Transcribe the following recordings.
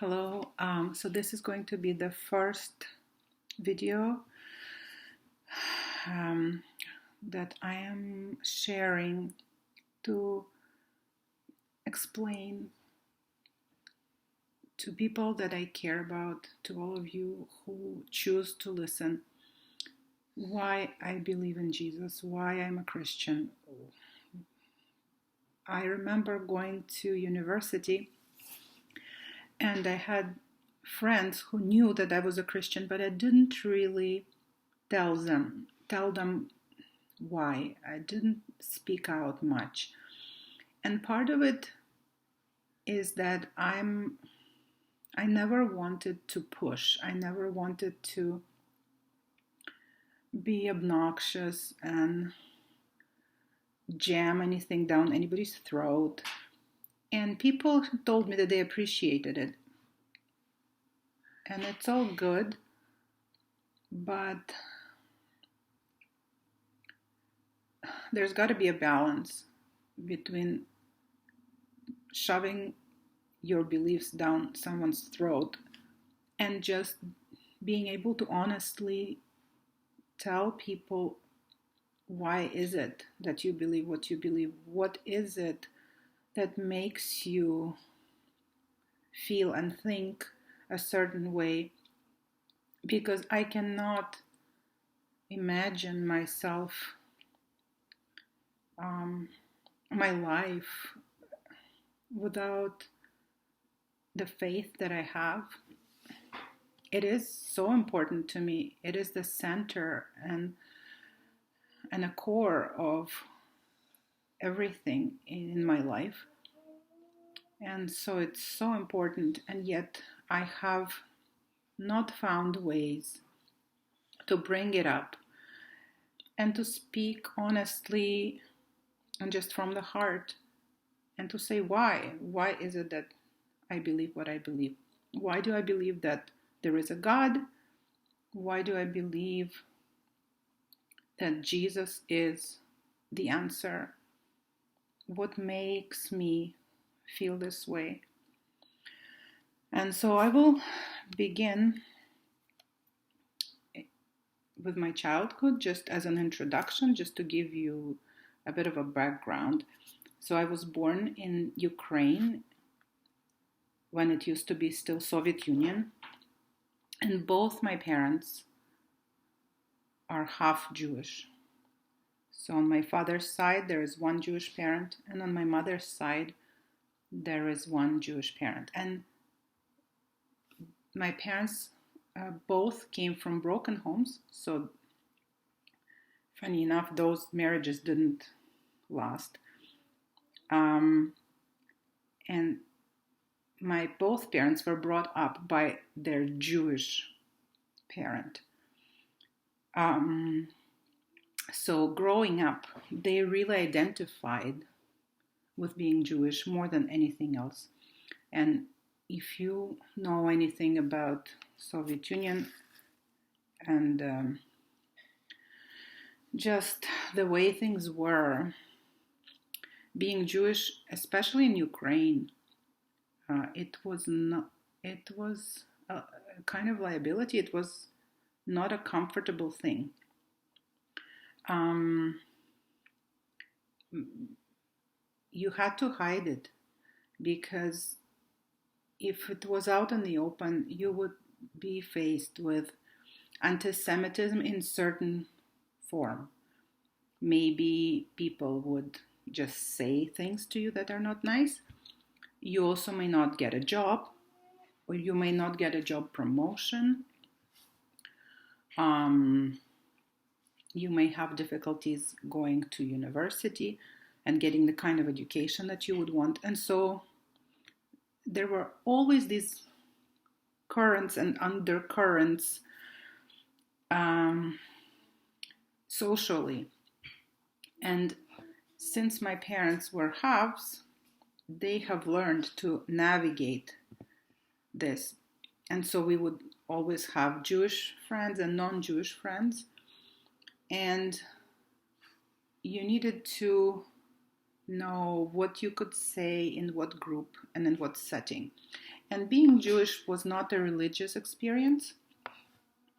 Hello, so this is going to be the first video um, that I am sharing to explain to people that I care about, to all of you who choose to listen, why I believe in Jesus, why I'm a Christian. I remember going to university and I had friends who knew that I was a Christian, but I didn't really tell them why. I didn't speak out much. And part of it is that I never wanted to push. I never wanted to be obnoxious and jam anything down anybody's throat. And people told me that they appreciated it. And it's all good, but there's got to be a balance between shoving your beliefs down someone's throat and just being able to honestly tell people why is it that you believe what you believe. What is it that makes you feel and think a certain way? Because I cannot imagine myself, my life without the faith that I have. It is so important to me. It is the center and a core of everything in my life. And so it's so important, and yet I have not found ways to bring it up and to speak honestly and just from the heart and to say why. Why is it that I believe what I believe? Why do I believe that there is a God? Why do I believe that Jesus is the answer? What makes me feel this way? And so I will begin with my childhood, just as an introduction, just to give you a bit of a background. So I was born in Ukraine when it used to be still Soviet Union, and both my parents are half Jewish. So on my father's side, there is one Jewish parent, and on my mother's side, there is one Jewish parent. And my parents both came from broken homes, so funny enough, those marriages didn't last. And my both parents were brought up by their Jewish parent. So growing up, they really identified with being Jewish more than anything else. And if you know anything about Soviet Union and just the way things were, being Jewish, especially in Ukraine, it was a kind of liability. It was not a comfortable thing. You had to hide it, because if it was out in the open, you would be faced with anti-Semitism in certain form. Maybe people would just say things to you that are not nice. You also may not get a job, or you may not get a job promotion. You may have difficulties going to university and getting the kind of education that you would want. And so there were always these currents and undercurrents socially. And since my parents were halves, they have learned to navigate this. And so we would always have Jewish friends and non-Jewish friends. And you needed to know what you could say in what group and in what setting. And being Jewish was not a religious experience.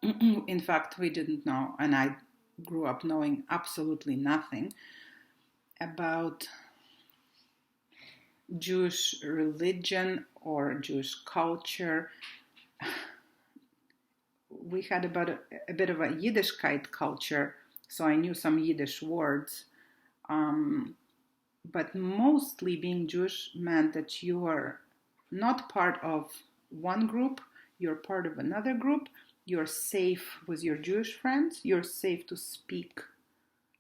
In fact, we didn't know, and I grew up knowing absolutely nothing about Jewish religion or Jewish culture. We had about a bit of a Yiddishkeit culture, so I knew some Yiddish words. But mostly being Jewish meant that you are not part of one group, you're part of another group, you're safe with your Jewish friends, you're safe to speak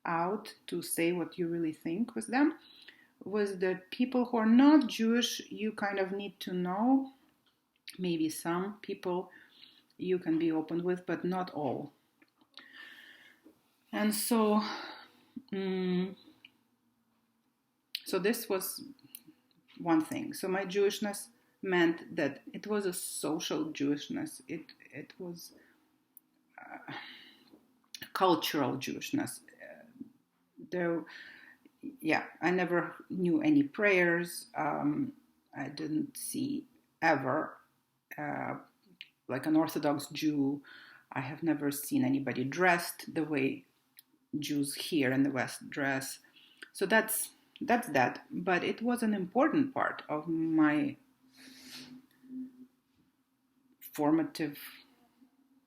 out, to say what you really think with them. With the people who are not Jewish, you kind of need to know. Maybe some people you can be open with, but not all. And so, so this was one thing. So my Jewishness meant that it was a social Jewishness. It was cultural Jewishness. I never knew any prayers. I didn't see ever, like an Orthodox Jew. I have never seen anybody dressed the way Jews here in the West dress. So that's that. But it was an important part of my formative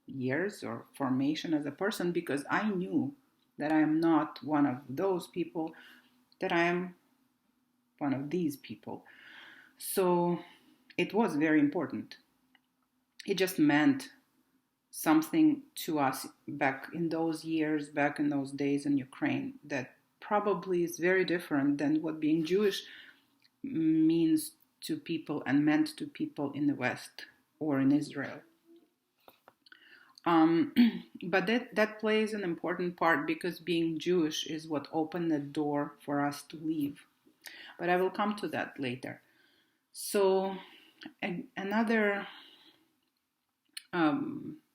years or formation as a person, because I knew that I am not one of those people, that I am one of these people. So it was very important. It just meant something to us back in those years, back in those days in Ukraine, that probably is very different than what being Jewish means to people and meant to people in the West or in Israel. But that plays an important part, because being Jewish is what opened the door for us to leave. But I will come to that later. So another,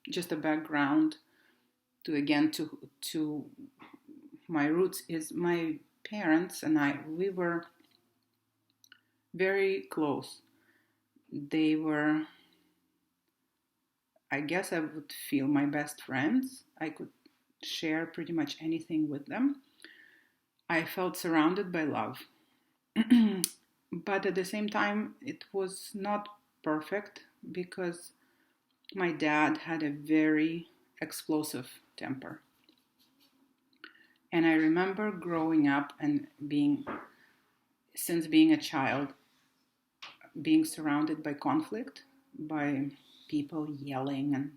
just a background to my roots is my parents and we were very close. They were, I guess I would feel, my best friends. I could share pretty much anything with them. I felt surrounded by love. But at the same time, it was not perfect, because my dad had a very explosive temper. And I remember growing up and since being a child, being surrounded by conflict, by people yelling and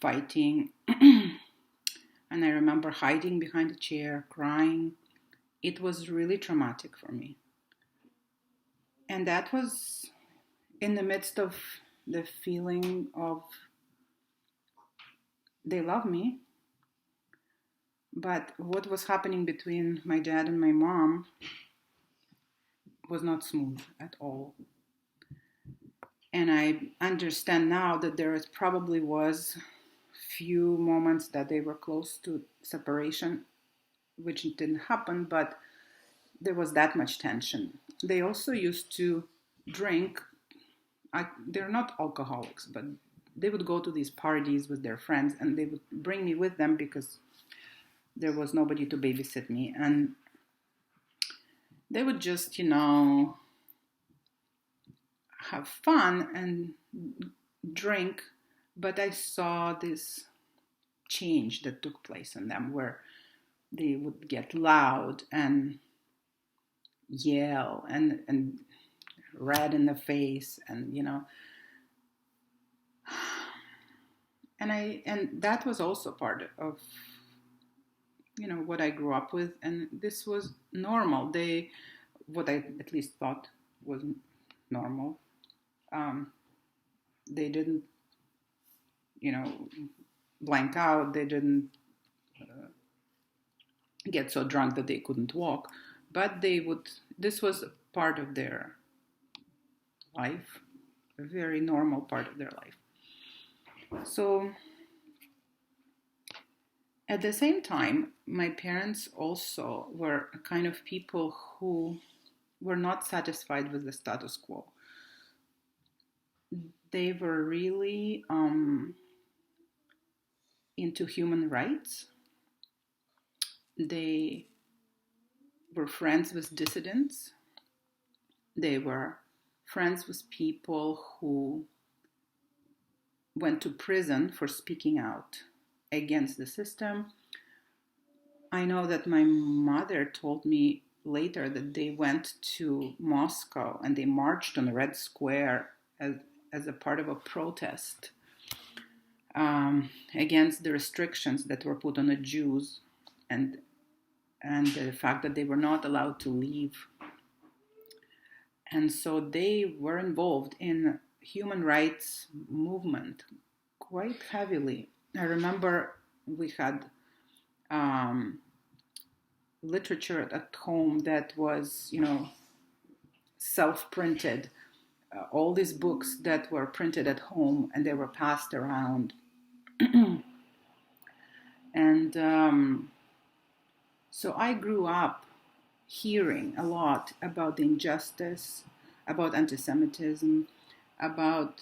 fighting. And I remember hiding behind a chair, crying. It was really traumatic for me. And that was in the midst of the feeling of they love me. But what was happening between my dad and my mom was not smooth at all. And I understand now that there probably was few moments that they were close to separation, which didn't happen, but there was that much tension. They also used to drink. They're not alcoholics, but they would go to these parties with their friends, and they would bring me with them because there was nobody to babysit me. And they would just, have fun and drink. But I saw this change that took place in them, where they would get loud and yell and red in the face, and and that was also part of what I grew up with, and this was normal. What I at least thought was normal. They didn't blank out. They didn't get so drunk that they couldn't walk, but this was a part of their life, a very normal part of their life. So at the same time, my parents also were a kind of people who were not satisfied with the status quo. they were really into human rights. They were friends with dissidents. They were friends with people who went to prison for speaking out against the system. I know that my mother told me later that they went to Moscow and they marched on Red Square as a part of a protest against the restrictions that were put on the Jews and the fact that they were not allowed to leave. And so they were involved in human rights movement quite heavily. I remember we had literature at home that was, self-printed. All these books that were printed at home and they were passed around. And so I grew up hearing a lot about the injustice, about anti-Semitism, about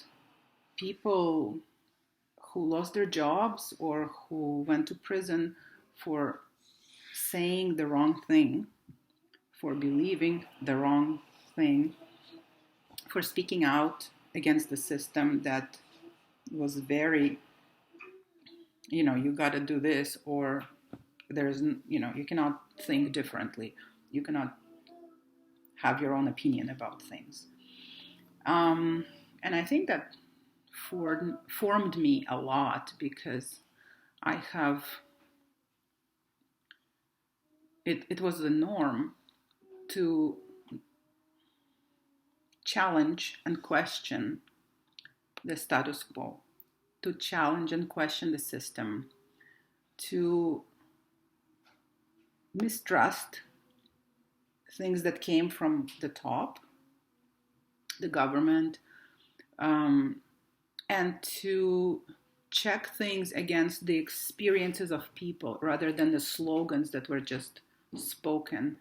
people who lost their jobs or who went to prison for saying the wrong thing, for believing the wrong thing, for speaking out against the system that was very, you got to do this, or there's, you cannot think differently. You cannot have your own opinion about things. And I think that formed me a lot because I have, it was the norm to challenge and question the status quo, to challenge and question the system, to mistrust things that came from the top, the government, and to check things against the experiences of people rather than the slogans that were just spoken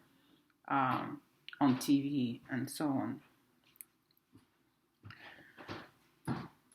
on TV and so on.